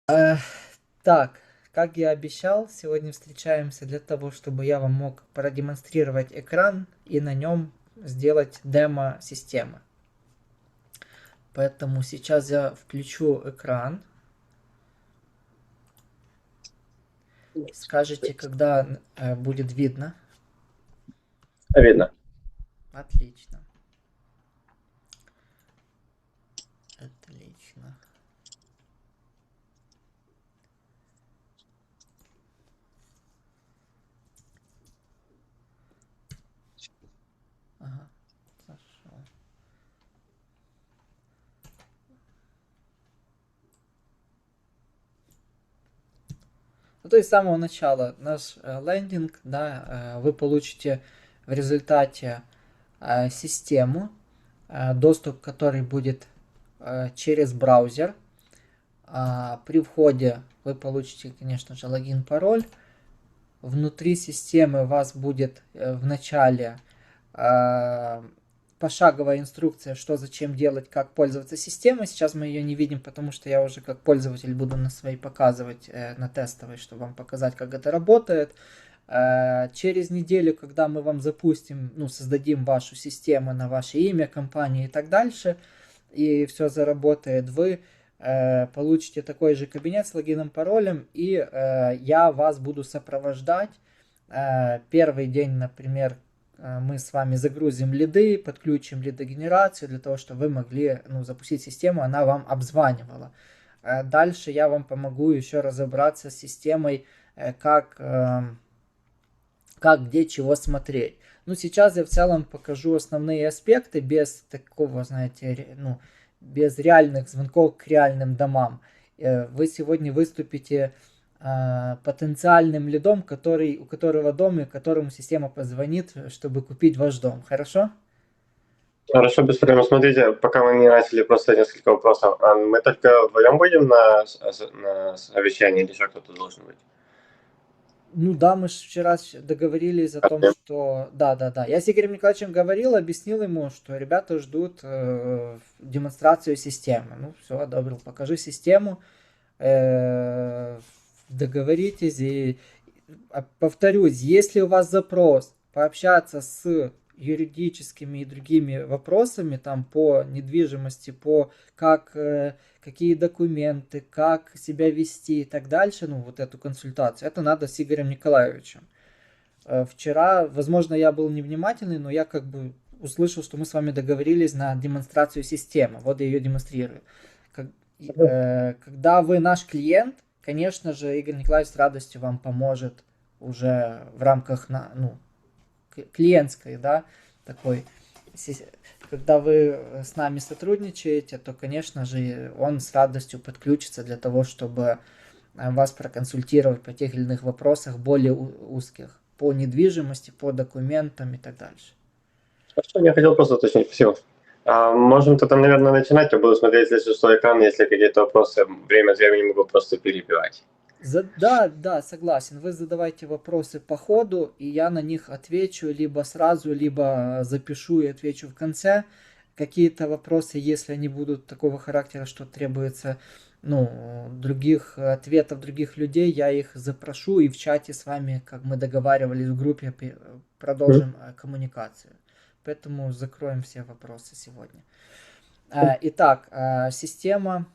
Э, Так, как я обещал, сегодня встречаемся для того, чтобы я вам мог продемонстрировать экран и на нем сделать демо системы. Поэтому сейчас я включу экран. Скажите, когда будет видно. Видно. Отлично. Отлично. Ага, зашел. Ну, то есть с самого начала наш лендинг, да, вы получите в результате систему, доступ к которой будет через браузер. При входе вы получите, конечно же, логин, пароль. Внутри системы у вас будет в начале пошаговая инструкция, что зачем делать, как пользоваться системой. Сейчас мы ее не видим, потому что я уже как пользователь буду на своей показывать, на тестовой, чтобы вам показать, как это работает. Через неделю, когда мы вам запустим, ну, создадим вашу систему на ваше имя, компанию и так дальше, и все заработает, вы получите такой же кабинет с логином, паролем, и я вас буду сопровождать. Первый день, например, мы с вами загрузим лиды, подключим лидогенерацию для того, чтобы вы могли, ну, запустить систему, она вам обзванивала. Дальше я вам помогу еще разобраться с системой, как где чего смотреть. Ну, сейчас я в целом покажу основные аспекты без такого, знаете, ну, без реальных звонков к реальным домам. Вы сегодня выступите потенциальным лидом, у которого дом и которому система позвонит, чтобы купить ваш дом. Хорошо? Хорошо, без проблем. Смотрите, пока мы не начали, просто несколько вопросов. А мы только вдвоем будем на совещании или еще кто-то должен быть? Ну да, мы же вчера договорились о том, Окей. что... Да, да, да. Я с Игорем Николаевичем говорил, объяснил ему, что ребята ждут демонстрацию системы. Ну, все, одобрил. Покажи систему, э, договоритесь. И повторюсь, если у вас запрос пообщаться с юридическими и другими вопросами там по недвижимости, по какие документы, как себя вести и так дальше, ну вот эту консультацию, это надо с Игорем Николаевичем. Вчера, возможно, я был невнимательный, но я как бы услышал, что мы с вами договорились на демонстрацию системы. Вот я ее демонстрирую. Когда вы наш клиент, конечно же, Игорь Николаевич с радостью вам поможет уже в рамках ну, клиентской, да, такой. Когда вы с нами сотрудничаете, то, конечно же, он с радостью подключится для того, чтобы вас проконсультировать по тех или иных вопросах более узких, по недвижимости, по документам и так дальше. Хорошо, я хотел просто уточнить. Спасибо. Можем тогда, наверное, начинать. Я буду смотреть, если что, экран, если какие-то вопросы время от времени могу просто перебивать. Да, да, согласен. Вы задавайте вопросы по ходу, и я на них отвечу либо сразу, либо запишу и отвечу в конце. Какие-то вопросы, если они будут такого характера, что требуется, ну, других ответов других людей, я их запрошу и в чате с вами, как мы договаривались в группе, Мгм. продолжим коммуникацию. Поэтому закроем все вопросы сегодня. Итак, система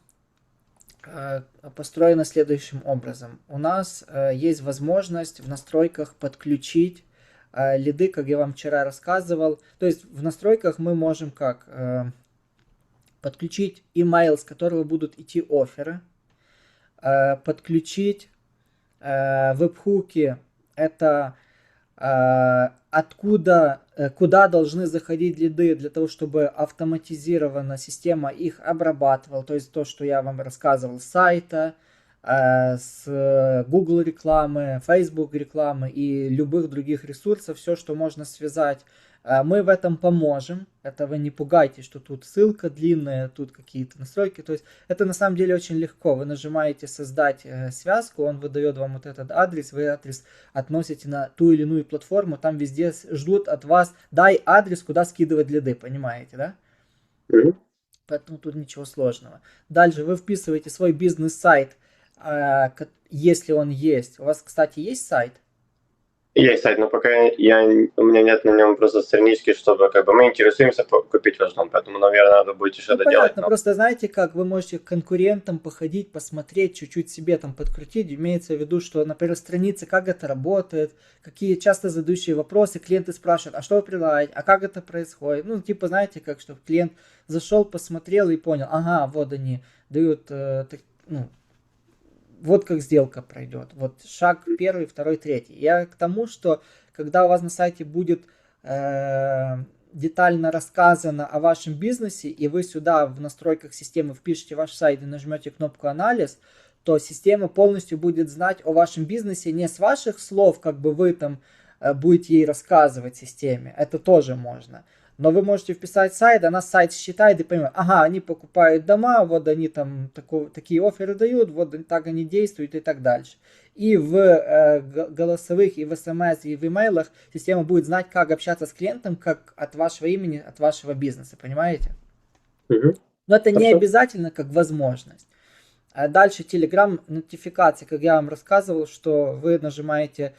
построена следующим образом. У нас есть возможность в настройках подключить лиды, как я вам вчера рассказывал. То есть в настройках мы можем как подключить email, с которого будут идти офферы, подключить веб-хуки, это куда должны заходить лиды для того, чтобы автоматизированно система их обрабатывала. То есть то, что я вам рассказывал с сайта, с Google рекламы, Facebook рекламы и любых других ресурсов, все, что можно связать. Мы в этом поможем. Это вы не пугайтесь, что тут ссылка длинная, тут какие-то настройки. То есть это на самом деле очень легко. Вы нажимаете создать связку, он выдает вам вот этот адрес, вы адрес относите на ту или иную платформу, там везде ждут от вас, дай адрес, куда скидывать лиды, понимаете, да? Мгм. Поэтому тут ничего сложного. Дальше вы вписываете свой бизнес-сайт, если он есть. У вас, кстати, есть сайт? Есть сайт, но пока у меня нет на нем просто странички, чтобы как бы мы интересуемся купить ваш дом, поэтому, наверное, надо будет еще Ну, доделать. понятно, просто знаете, как вы можете к конкурентам походить, посмотреть, чуть-чуть себе там подкрутить. Имеется в виду, что, например, страницы, как это работает, какие часто задающие вопросы, клиенты спрашивают, а что вы предлагаете, а как это происходит. Ну, типа, знаете, как, чтобы клиент зашел, посмотрел и понял, ага, вот они дают, ну, вот как сделка пройдет. Вот шаг первый, второй, третий. Я к тому, что когда у вас на сайте будет детально рассказано о вашем бизнесе, и вы сюда в настройках системы впишете ваш сайт и нажмете кнопку «Анализ», то система полностью будет знать о вашем бизнесе не с ваших слов, как бы вы там будете ей рассказывать системе. Это тоже можно. Но вы можете вписать сайт, она сайт считает и поймет, ага, они покупают дома, вот они там такие офферы дают, вот так они действуют и так дальше. И в голосовых, и в смс, и в имейлах система будет знать, как общаться с клиентом, как от вашего имени, от вашего бизнеса, понимаете? Но это не обязательно как возможность. А дальше Telegram нотификации, как я вам рассказывал, что вы нажимаете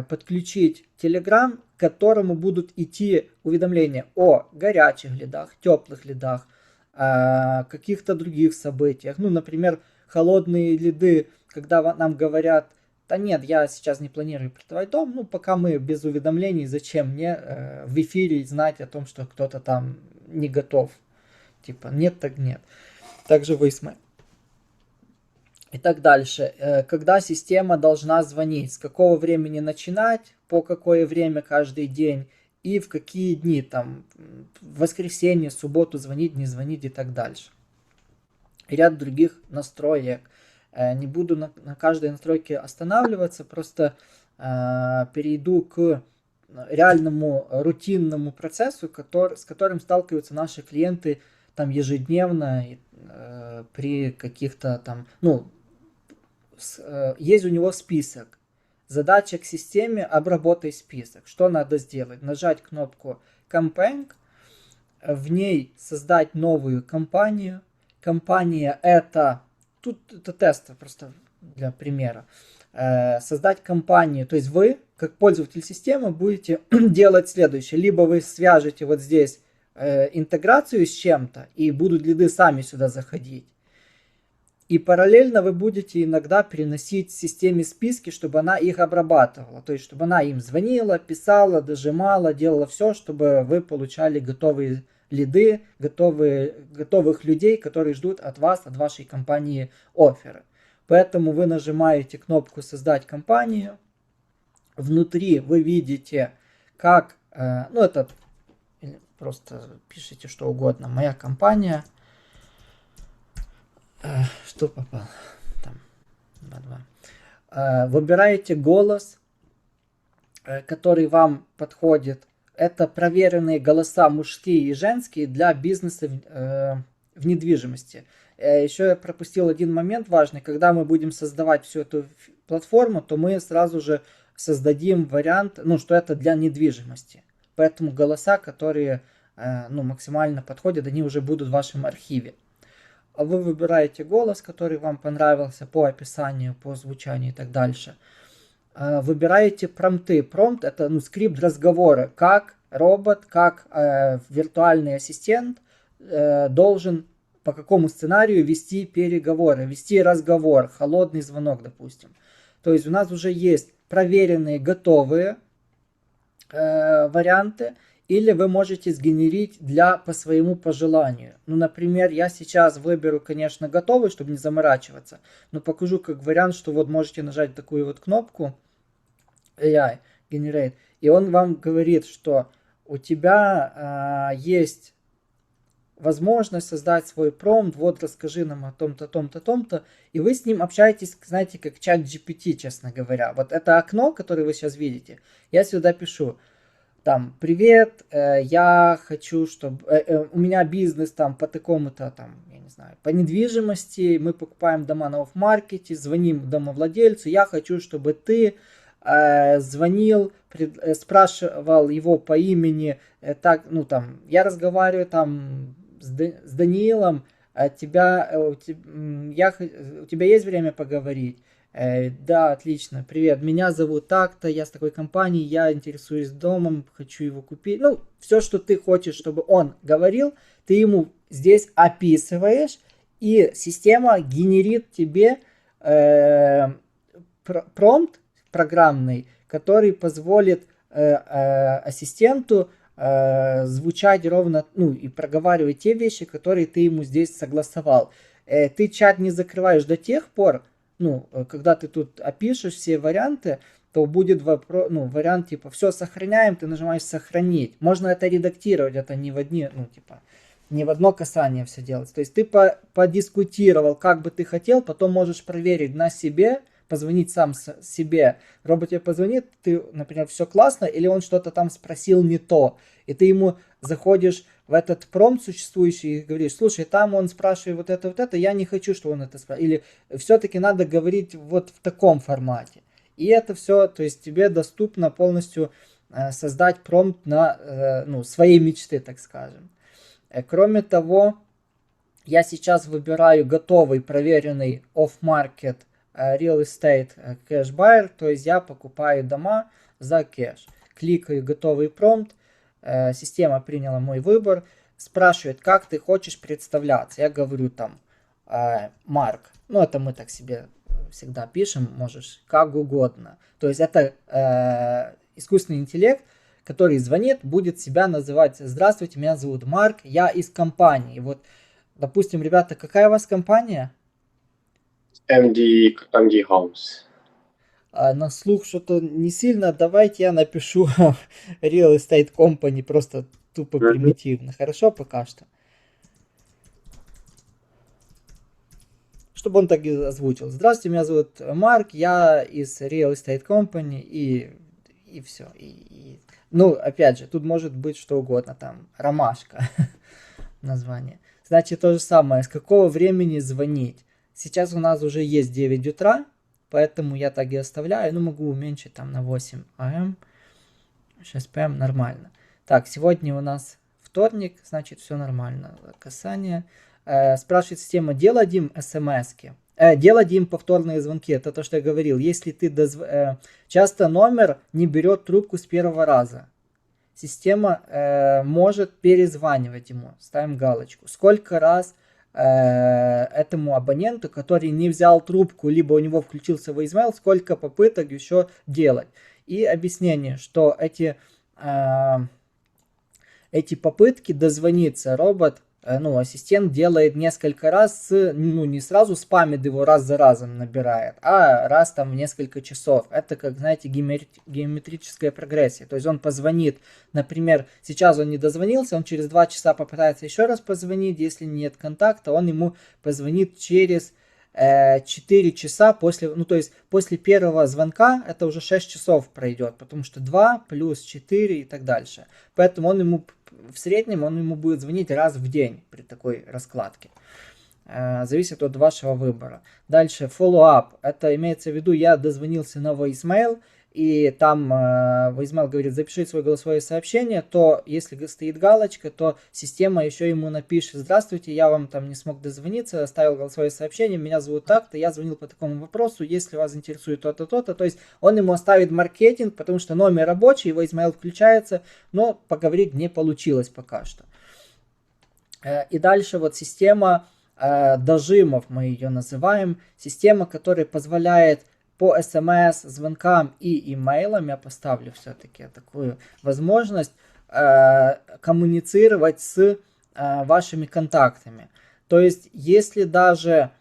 подключить Telegram, к которому будут идти уведомления о горячих лидах, теплых лидах, каких-то других событиях. Ну, например, холодные лиды, когда нам говорят, да нет, я сейчас не планирую продавать дом, ну, пока мы без уведомлений, зачем мне в эфире знать о том, что кто-то там не готов. Типа, нет, так нет. Также вы и так дальше. Когда система должна звонить, с какого времени начинать, по какое время каждый день и в какие дни, там, в воскресенье, субботу звонить, не звонить и так дальше. И ряд других настроек. Не буду на каждой настройке останавливаться, просто перейду к реальному рутинному процессу, с которым сталкиваются наши клиенты там ежедневно при каких-то там, ну, есть у него список. Задача к системе: обработай список. Что надо сделать? Нажать кнопку Campaign, в ней создать новую компанию. Компания это, тут это тест просто для примера. Создать компанию, то есть вы, как пользователь системы, будете делать следующее. Либо вы свяжете вот здесь интеграцию с чем-то, и будут лиды сами сюда заходить. И параллельно вы будете иногда переносить системе списки, чтобы она их обрабатывала. То есть, чтобы она им звонила, писала, дожимала, делала все, чтобы вы получали готовые лиды, готовых людей, которые ждут от вас, от вашей компании офферы. Поэтому вы нажимаете кнопку «Создать компанию». Внутри вы видите, как, ну это просто пишите что угодно, «Моя компания». Что попало? Там, 2. Выбираете голос, который вам подходит. Это проверенные голоса мужские и женские для бизнеса в недвижимости. Еще я пропустил один момент важный. Когда мы будем создавать всю эту платформу, то мы сразу же создадим вариант, ну, что это для недвижимости. Поэтому голоса, которые ну, максимально подходят, они уже будут в вашем архиве. Вы выбираете голос, который вам понравился по описанию, по звучанию и так дальше. Выбираете промпты. Промпт это скрипт разговора. Как робот, как виртуальный ассистент должен по какому сценарию вести переговоры, вести разговор, холодный звонок, допустим. То есть у нас уже есть проверенные, готовые варианты. Или вы можете сгенерить по своему пожеланию. Ну, например, я сейчас выберу, конечно, готовый, чтобы не заморачиваться. Но покажу как вариант, что вот можете нажать такую вот кнопку AI Generate. И он вам говорит, что у тебя есть возможность создать свой промпт. Вот расскажи нам о том-то, том-то, том-то. И вы с ним общаетесь, знаете, как чат GPT, честно говоря. Вот это окно, которое вы сейчас видите, я сюда пишу. Там, привет, я хочу, чтобы... у меня бизнес там по такому-то, там, я не знаю, по недвижимости, мы покупаем дома на офф-маркете, звоним домовладельцу, я хочу, чтобы ты звонил, спрашивал его по имени, так, ну, там, я разговариваю там с Даниилом, у тебя есть время поговорить? Да, отлично, привет, меня зовут так-то, я с такой компании, я интересуюсь домом, хочу его купить. Ну, все, что ты хочешь, чтобы он говорил, ты ему здесь описываешь, и система генерит тебе промпт программный, который позволит ассистенту звучать ровно, ну, и проговаривать те вещи, которые ты ему здесь согласовал. Ты чат не закрываешь до тех пор, ну, когда ты тут опишешь все варианты, то будет вариант типа все сохраняем, ты нажимаешь сохранить. Можно это редактировать, это не в одни, ну, типа, не в одно касание все делать. То есть ты подискутировал, как бы ты хотел, потом можешь проверить на себе, позвонить сам себе. Робот тебе позвонит, ты, например, все классно, или он что-то там спросил не то. И ты ему заходишь в этот промпт существующий и говоришь, слушай, там он спрашивает вот это, я не хочу, чтобы он это спрашивал. Или все-таки надо говорить вот в таком формате. И это все, то есть тебе доступно полностью создать промпт на своей мечты, так скажем. Кроме того, я сейчас выбираю готовый, проверенный off-market real estate cash buyer, то есть я покупаю дома за кэш. Кликаю готовый промпт, система приняла мой выбор, спрашивает, как ты хочешь представляться. Я говорю там Марк, ну это мы так себе всегда пишем, можешь как угодно. То есть это искусственный интеллект, который звонит, будет себя называть: здравствуйте, меня зовут Марк, я из компании. Вот, допустим, ребята, какая у вас компания? MD Homes. На слух что-то не сильно. Давайте я напишу Real Estate Company, просто тупо примитивно. Хорошо пока что? Чтобы он так и озвучил. Здравствуйте, меня зовут Марк, я из Real Estate Company, и все. Ну, опять же, тут может быть что угодно, там, ромашка, название. Значит, то же самое, с какого времени звонить. Сейчас у нас уже есть 9 утра, поэтому я так и оставляю, ну, могу уменьшить там на 8 ам, 6 пм, нормально. Так, сегодня у нас вторник, значит, все нормально. Касание. Спрашивает система, делаем смс-ки. Делаем повторные звонки. Это то, что я говорил. Если ты часто номер не берет трубку с первого раза, система может перезванивать ему. Ставим галочку. Сколько раз этому абоненту, который не взял трубку, либо у него включился voicemail, сколько попыток еще делать. И объяснение, что эти попытки дозвониться робот, ассистент делает несколько раз, не сразу спамит его раз за разом набирает, а раз там в несколько часов. Это, как, знаете, геометрическая прогрессия. То есть он позвонит, например, сейчас он не дозвонился, он через 2 часа попытается еще раз позвонить, если нет контакта, он ему позвонит через 4 часа после, то есть после первого звонка это уже 6 часов пройдет, потому что 2 плюс 4 и так дальше. Поэтому в среднем он ему будет звонить раз в день при такой раскладке. Зависит от вашего выбора. Дальше follow-up. Это имеется в виду, я дозвонился на voicemail, и там voicemail говорит, запиши свое голосовое сообщение, то если стоит галочка, то система еще ему напишет: здравствуйте, я вам там не смог дозвониться, оставил голосовое сообщение, меня зовут так-то, я звонил по такому вопросу, если вас интересует то-то, то-то. То есть он ему оставит маркетинг, потому что номер рабочий, voicemail включается, но поговорить не получилось пока что. И дальше вот система дожимов, мы ее называем, система, которая позволяет по смс, звонкам и имейлам, я поставлю все-таки такую возможность коммуницировать с вашими контактами. То есть, если даже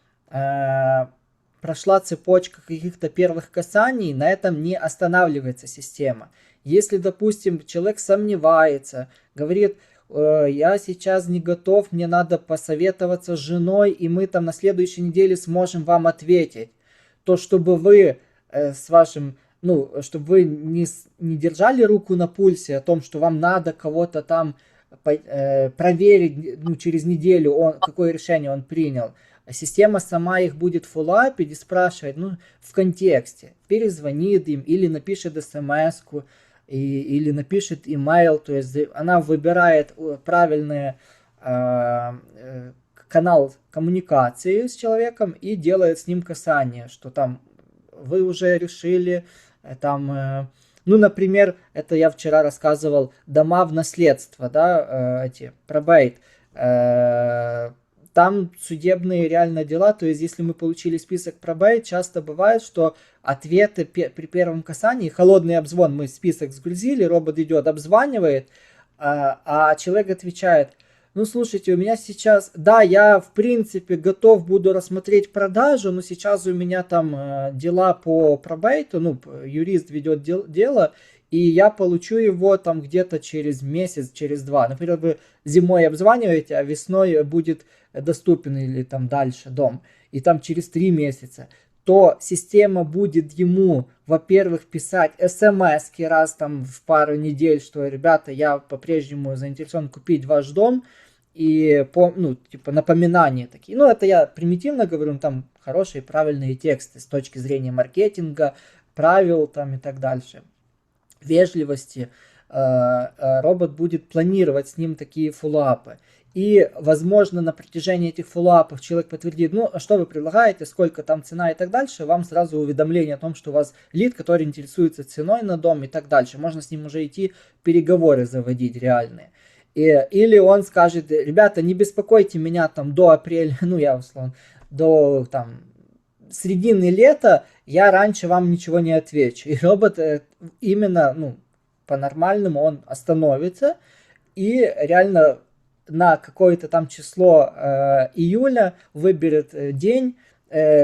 прошла цепочка каких-то первых касаний, на этом не останавливается система. Если, допустим, человек сомневается, говорит: я сейчас не готов, мне надо посоветоваться с женой, и мы там на следующей неделе сможем вам ответить, то чтобы вы чтобы вы не держали руку на пульсе о том, что вам надо кого-то там проверить, через неделю, какое решение он принял. Система сама их будет фоллоуапить и спрашивать, в контексте, перезвонит им или напишет смс-ку, или напишет имейл, то есть она выбирает правильные канал коммуникации с человеком и делает с ним касание, что там вы уже решили, там, ну, например, это я вчера рассказывал, дома в наследство, да, эти, пробейт, там судебные реально дела, то есть если мы получили список пробейт, часто бывает, что ответы при первом касании, холодный обзвон, мы список сгрузили, робот идет, обзванивает, а человек отвечает: ну, слушайте, у меня сейчас, да, я в принципе готов буду рассмотреть продажу, но сейчас у меня там дела по пробейту, ну, юрист ведет дело, и я получу его там где-то через месяц, через два. Например, вы зимой обзваниваете, а весной будет доступен или там дальше дом, и там через 3 месяца, то система будет ему, во-первых, писать смс-ки раз там в пару недель, что, ребята, я по-прежнему заинтересован купить ваш дом, и, ну, типа, напоминания такие. Ну, это я примитивно говорю, но там хорошие, правильные тексты с точки зрения маркетинга, правил там и так дальше, вежливости. Робот будет планировать с ним такие фоллоуапы. И, возможно, на протяжении этих фоллоуапов человек подтвердит: ну, а что вы предлагаете, сколько там цена и так дальше, вам сразу уведомление о том, что у вас лид, который интересуется ценой на дом и так дальше. Можно с ним уже идти переговоры заводить реальные. Или он скажет: ребята, не беспокойте меня там до апреля, ну, я условно, до там середины лета, я раньше вам ничего не отвечу. И робот именно, ну, по-нормальному он остановится и реально на какое-то там число июля выберет день,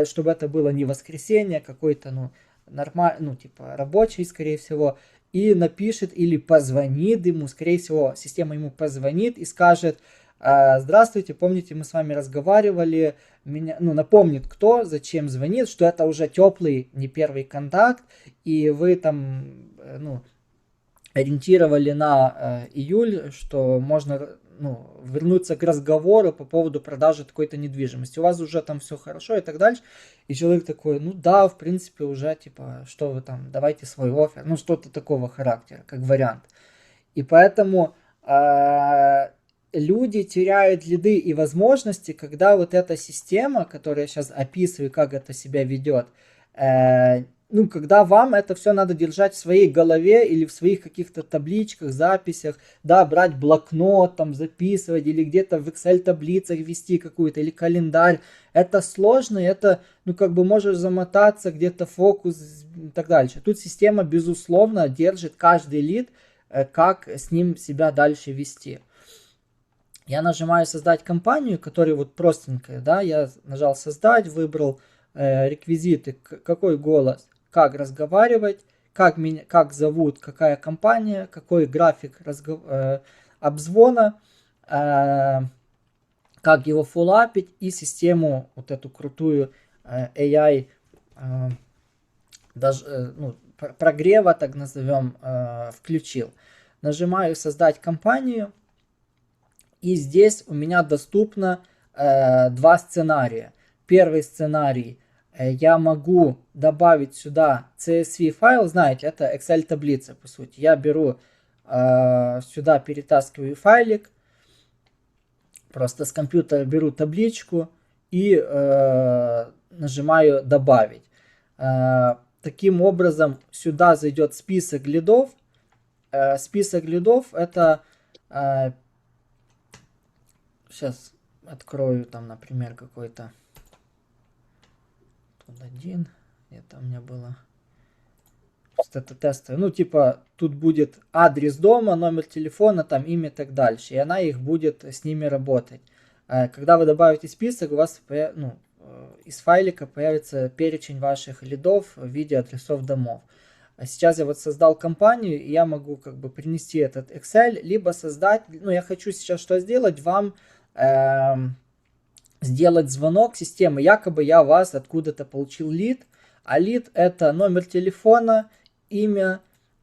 чтобы это было не воскресенье, а какой-то, ну, нормальный, ну, типа рабочий, скорее всего, и напишет или позвонит ему, скорее всего, система ему позвонит и скажет: здравствуйте, помните, мы с вами разговаривали, меня, ну, напомнит, кто, зачем звонит, что это уже теплый, не первый контакт, и вы там, ну, ориентировали на июль, что можно, ну, вернуться к разговору по поводу продажи какой-то недвижимости. У вас уже там все хорошо и так дальше. И человек такой: ну да, в принципе, уже, типа, что вы там, давайте свой оффер. Ну, что-то такого характера, как вариант. И поэтому люди теряют лиды и возможности, когда вот эта система, которую я сейчас описываю, как это себя ведет, ну, когда вам это все надо держать в своей голове или в своих каких-то табличках, записях, да, брать блокнот, там, записывать, или где-то в Excel таблицах вести какую-то, или календарь. Это сложно, это, ну, как бы можешь замотаться, где-то фокус и так дальше. Тут система, безусловно, держит каждый лид, как с ним себя дальше вести. Я нажимаю создать компанию, которая вот простенькая, да, я нажал создать, выбрал реквизиты, какой голос, как разговаривать, как зовут, какая компания, какой график обзвона, как его фоллапить, и систему вот эту крутую AI даже, ну, прогрева, так назовем, включил. Нажимаю создать компанию, и здесь у меня доступно два сценария. Первый сценарий: я могу добавить сюда CSV файл, знаете, это Excel таблица, по сути. Я беру сюда, перетаскиваю файлик, просто с компьютера беру табличку и нажимаю добавить. Таким образом сюда зайдет список лидов. Список лидов — это, сейчас открою там, например, какой-то один, это у меня было, просто это тестовое, ну, типа, тут будет адрес дома, номер телефона, там имя и так дальше, и она их будет с ними работать. Когда вы добавите список, у вас, ну, из файлика появится перечень ваших лидов в виде адресов домов. Сейчас я вот создал компанию, и я могу как бы принести этот Excel, либо создать, ну, я хочу сейчас что сделать, вам сделать звонок системы, якобы я у вас откуда-то получил лид, а лид — это номер телефона, имя,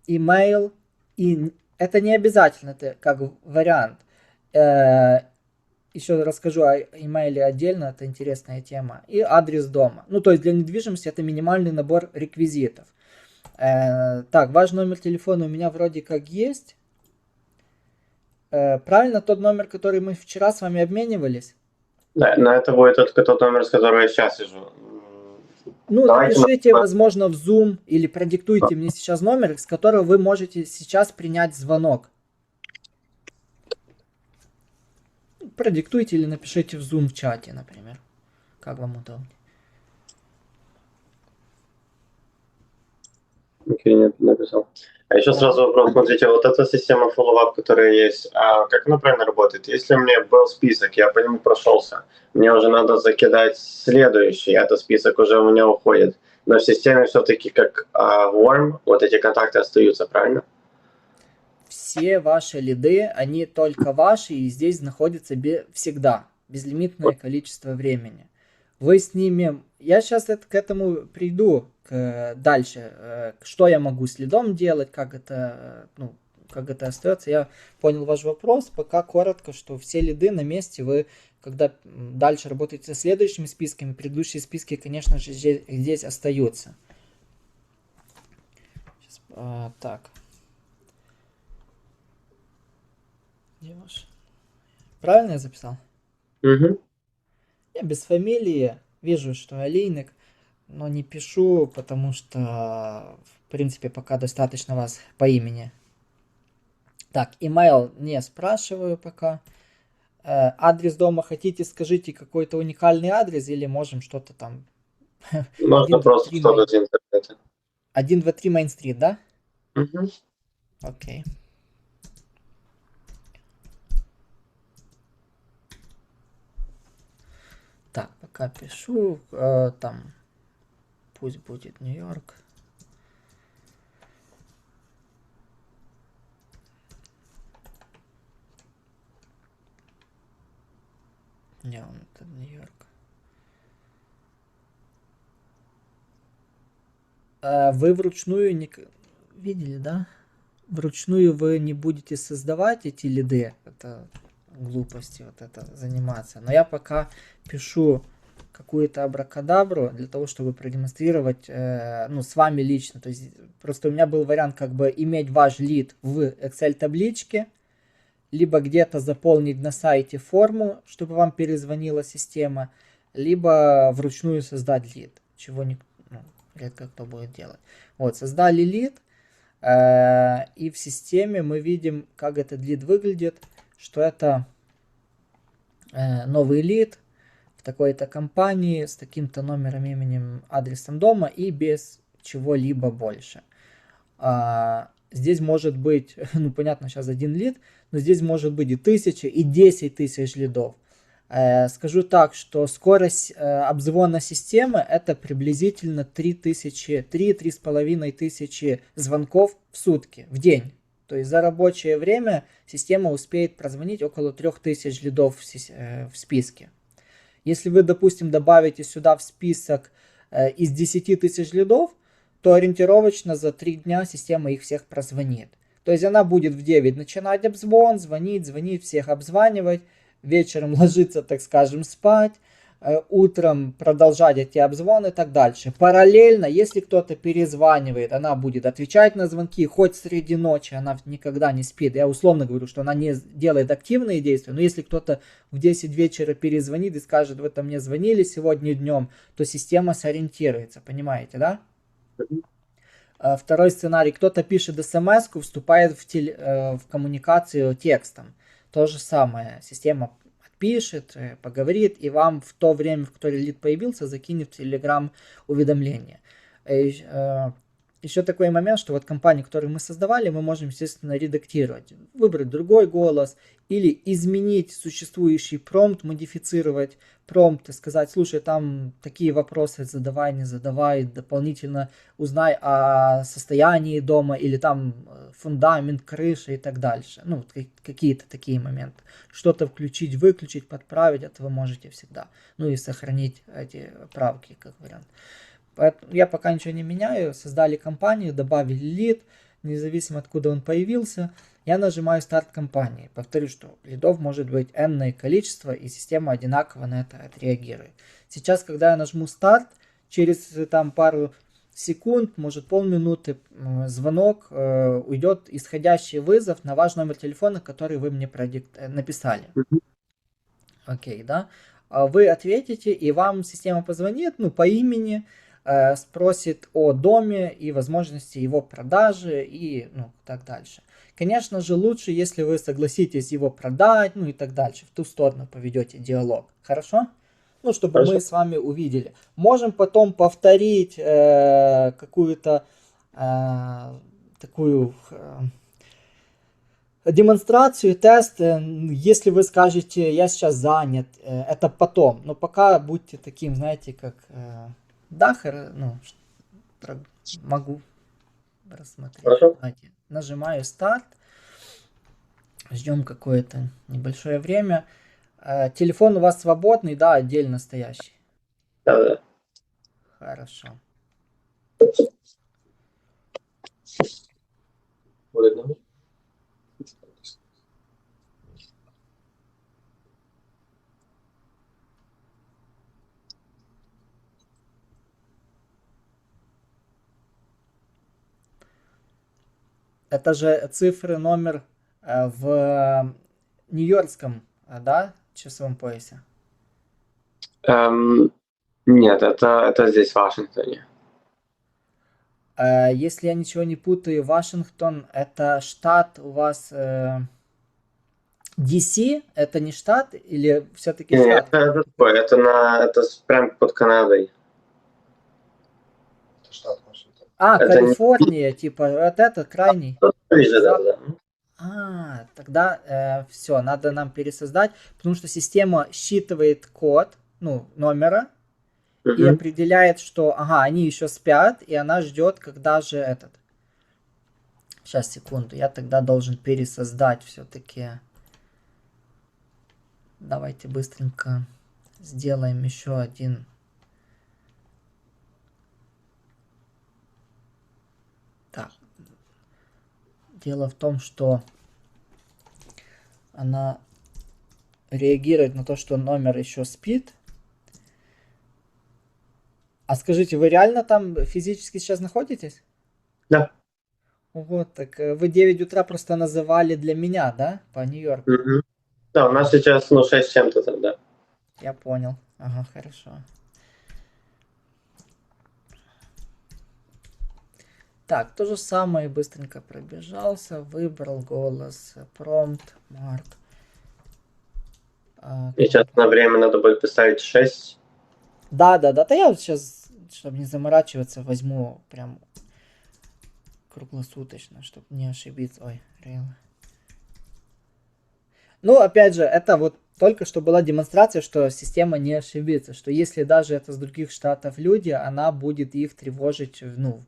имейл, и это не обязательно, это как вариант. Еще расскажу о имейле отдельно, это интересная тема. И адрес дома. Ну, то есть для недвижимости это минимальный набор реквизитов. Так, ваш номер телефона у меня вроде как есть. Правильно, тот номер, который мы вчера с вами обменивались? Да, но это будет только тот номер, с которого я сейчас сижу. Ну, Давайте напишите, возможно, в Zoom или продиктуйте мне сейчас номер, с которого вы можете сейчас принять звонок. Продиктуйте или напишите в Zoom в чате, например. Как вам удобнее. Окей, нет, написал. А еще сразу вопрос, смотрите, вот эта система follow-up, которая есть, как она правильно работает? Если у меня был список, я по нему прошелся, мне уже надо закидать следующий, этот список уже у меня уходит. Но в системе все-таки как warm, вот эти контакты остаются, правильно? Все ваши лиды, они только ваши, и здесь находятся всегда, безлимитное количество времени. Вы с ними... Я сейчас к этому приду дальше. Что я могу с лидом делать, как это, ну, как это остается. Я понял ваш вопрос. Пока коротко, что все лиды на месте. Вы, когда дальше работаете с следующими списками, предыдущие списки, конечно же, здесь остаются. Сейчас, так. Где ваш? Правильно я записал? Угу. Я без фамилии. Вижу, что Алейник, но не пишу, потому что, в принципе, пока достаточно вас по имени. Так, email не спрашиваю пока. Адрес дома хотите, скажите какой-то уникальный адрес или можем что-то там... Можно просто что-то из интернета. 123 Main Street, да? Угу. Окей. Так, пока пишу, там, пусть будет Нью-Йорк. Не, он это Нью-Йорк. Вы вручную не... Видели, да? Вручную вы не будете создавать эти лиды. Это глупости вот это заниматься. Но я пока пишу какую-то абракадабру для того, чтобы продемонстрировать, ну, с вами лично. То есть просто у меня был вариант как бы иметь ваш лид в Excel табличке, либо где-то заполнить на сайте форму, чтобы вам перезвонила система, либо вручную создать лид, чего редко кто будет делать. Вот, создали лид, и в системе мы видим, как этот лид выглядит, что это новый лид в такой-то компании с таким-то номером, именем, адресом дома и без чего-либо больше. Здесь может быть, ну понятно, сейчас один лид, но здесь может быть и 1000, и 10 тысяч лидов. Скажу так, что скорость обзвона системы это приблизительно 3-3,5 тысячи звонков в сутки, в день. То есть за рабочее время система успеет прозвонить около 3000 лидов в списке. Если вы, допустим, добавите сюда в список из 10 тысяч лидов, то ориентировочно за 3 дня система их всех прозвонит. То есть она будет в 9 начинать обзвон, звонить, всех обзванивать, вечером ложиться, так скажем, спать, утром продолжать эти обзвоны и так дальше. Параллельно, если кто-то перезванивает, она будет отвечать на звонки, хоть среди ночи, она никогда не спит. Я условно говорю, что она не делает активные действия, но если кто-то в 10 вечера перезвонит и скажет, вы там мне звонили сегодня днем, то система сориентируется, понимаете, да? Второй сценарий, кто-то пишет смс-ку, вступает в коммуникацию текстом. То же самое, система отпишет, поговорит, и вам в то время, в которое лид появился, закинет в Telegram уведомление. Еще такой момент, что вот компании, которые мы создавали, мы можем, естественно, редактировать, выбрать другой голос или изменить существующий промпт, модифицировать промпт и сказать, слушай, там такие вопросы задавай, не задавай, дополнительно узнай о состоянии дома или там фундамент, крыша и так дальше. Ну, какие-то такие моменты. Что-то включить, выключить, подправить, это вы можете всегда. Ну и сохранить эти правки, как вариант. Поэтому я пока ничего не меняю, создали компанию, добавили лид, независимо откуда он появился, я нажимаю старт компании. Повторю, что лидов может быть энное количество, и система одинаково на это отреагирует. Сейчас, когда я нажму старт, через там пару секунд, может полминуты, звонок, уйдет исходящий вызов на ваш номер телефона, который вы мне написали. Окей, да? вы ответите, и вам система позвонит, ну, по имени, спросит о доме и возможности его продажи и, ну, так дальше. Конечно же, лучше, если вы согласитесь его продать, ну и так дальше, в ту сторону поведете диалог. Хорошо? Ну, чтобы Хорошо. мы с вами увидели. Можем потом повторить какую-то такую демонстрацию, тест, если вы скажете, я сейчас занят, это потом. Но пока будьте таким, знаете, как Дахер, ну, могу рассмотреть. Хорошо. Давайте. Нажимаю старт. Ждем какое-то небольшое время. Телефон у вас свободный, да, отдельно стоящий? Да. Хорошо. Это же цифры, номер в нью-йоркском, да, часовом поясе? Нет, это здесь, в Вашингтоне. Если я ничего не путаю, Вашингтон это штат у вас DC, это не штат или все-таки Нет, штат? это такое, это прям под Канадой. Штат Вашингтон. Это не Калифорния, типа, вот это крайний. ближе, да. Тогда все, надо нам пересоздать, потому что система считывает код, ну, номера, и Мгм. определяет, что, ага, они еще спят, и она ждет, когда же этот. Сейчас, секунду, я тогда должен пересоздать все-таки. Давайте быстренько сделаем еще один. Так. Дело в том, что она реагирует на то, что номер еще спит. А скажите, вы реально там физически сейчас находитесь? Да. Вот, так вы 9 утра просто называли для меня, да, по Нью-Йорку? Мгм. Да, у нас сейчас 6 с чем-то там, да. Я понял. Ага, хорошо. Так, то же самое, быстренько пробежался, выбрал голос, промпт, марк. И сейчас на время надо будет поставить 6. Да, я вот сейчас, чтобы не заморачиваться, возьму прям круглосуточно, чтобы не ошибиться. Ой, реально. Ну, опять же, это вот только что была демонстрация, что система не ошибится, что если даже это с других штатов люди, она будет их тревожить, ну,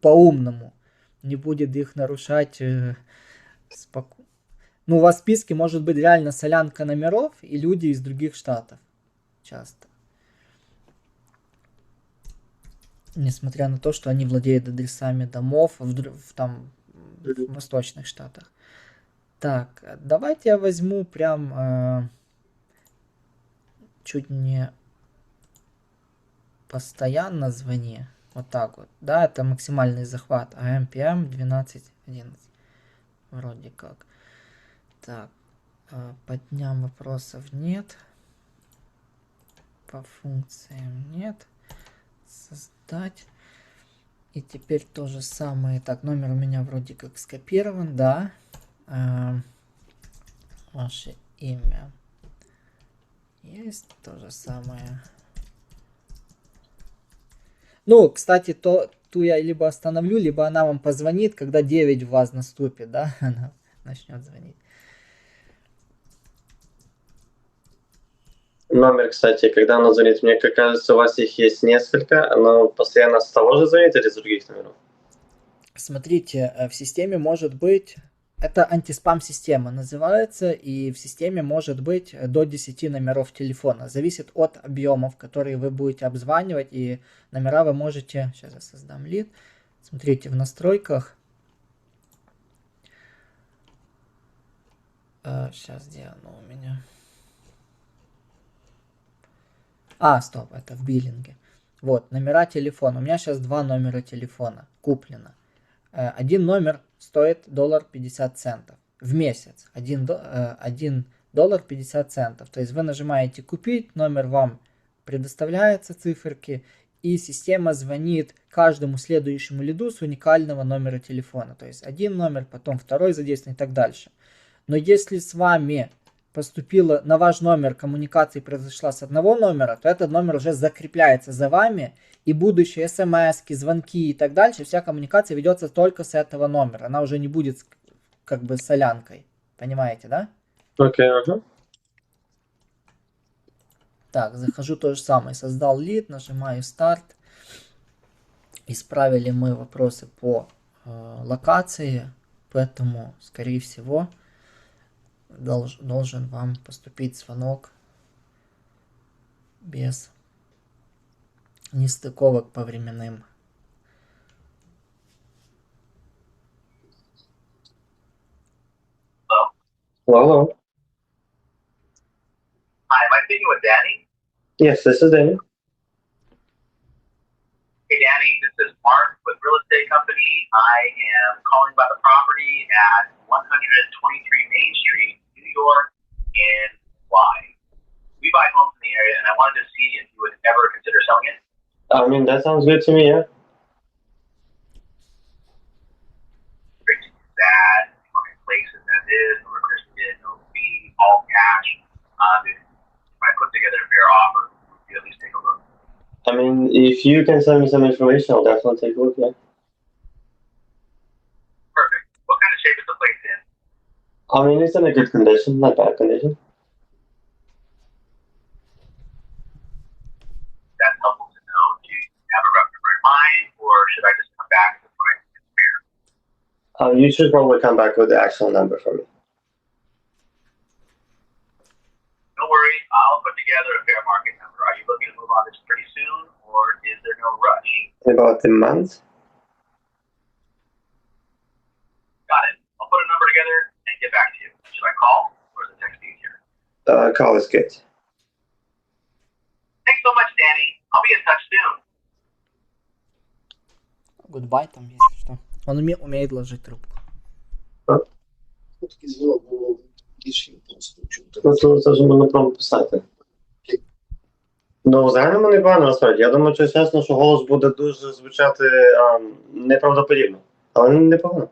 по-умному, не будет их нарушать спокойно. Ну, у вас в списке может быть реально солянка номеров и люди из других штатов часто. Несмотря на то, что они владеют адресами домов в восточных штатах. Так, давайте я возьму прям чуть не постоянно звони. Вот так вот. Да, это максимальный захват. AM, PM 12:11. Вроде как. Так, по дням вопросов нет. По функциям нет. Создать. И теперь то же самое. Так, номер у меня вроде как скопирован, да. Ваше имя есть, то же самое. Ну, кстати, ту я либо остановлю, либо она вам позвонит, когда 9 в вас наступит, да, она начнет звонить. Номер, кстати, когда она звонит, мне кажется, у вас их есть несколько, она постоянно с того же звонит или с других номеров? Смотрите, в системе может быть, это антиспам-система называется, и в системе может быть до 10 номеров телефона. Зависит от объемов, которые вы будете обзванивать, и номера вы можете, сейчас я создам лид, смотрите, в настройках, сейчас где оно у меня? Стоп, это в биллинге. Вот, номера телефона. У меня сейчас 2 номера телефона куплено. Один номер стоит $1.50 в месяц. Один $50. То есть вы нажимаете «Купить», номер вам предоставляется, циферки, и система звонит каждому следующему лиду с уникального номера телефона. То есть один номер, потом второй задействован и так дальше. Но если с вами поступила на ваш номер коммуникации произошла с одного номера, то этот номер уже закрепляется за вами, и будущие смс-ки, звонки и так дальше, вся коммуникация ведется только с этого номера. Она уже не будет как бы солянкой. Понимаете, да? Окей, ага. Так, захожу то же самое. Создал лид, нажимаю старт. Исправили мы вопросы по локации, поэтому, скорее всего, должен вам поступить звонок без нестыковок по временным. Hello. Hi, am I speaking with Danny? Yes, this is Danny. Hey, Danny, this is Mark with Real Estate Company. I am calling about the property at 123 Main Street, New York, in Y. We buy homes in the area, and I wanted to see if you would ever consider selling it. I mean, that sounds good to me, yeah. Great to do that. My place is as is, no requested, no fee, all cash. If I put together a fair offer, would you at least take a look? I mean, if you can send me some information, I'll definitely take a look, yeah. Perfect. What kind of shape is the place in? I mean, it's in a good condition, not bad condition. That's helpful to know. Do you have a rough number in mind, or should I just come back with what I think is fair? You should probably come back with the actual number for me. No worries, I'll put together a fair market number. Are you looking to move on this pretty soon, or is there no rush? In about a month? Got it. I'll put a number together and get back to you. Should I call, or is the text easier? Call is good. Thanks so much, Danny. I'll be in touch soon. Goodbye там, если что. Он умеет ложить трубку. Такий зв'язок було більше просто чути. Ну, це ж можна прямо писати. Ну, в загальному непогано, насправді. Я думаю, що чесно, що голос буде дуже звучати неправдоподібно. Але непогано.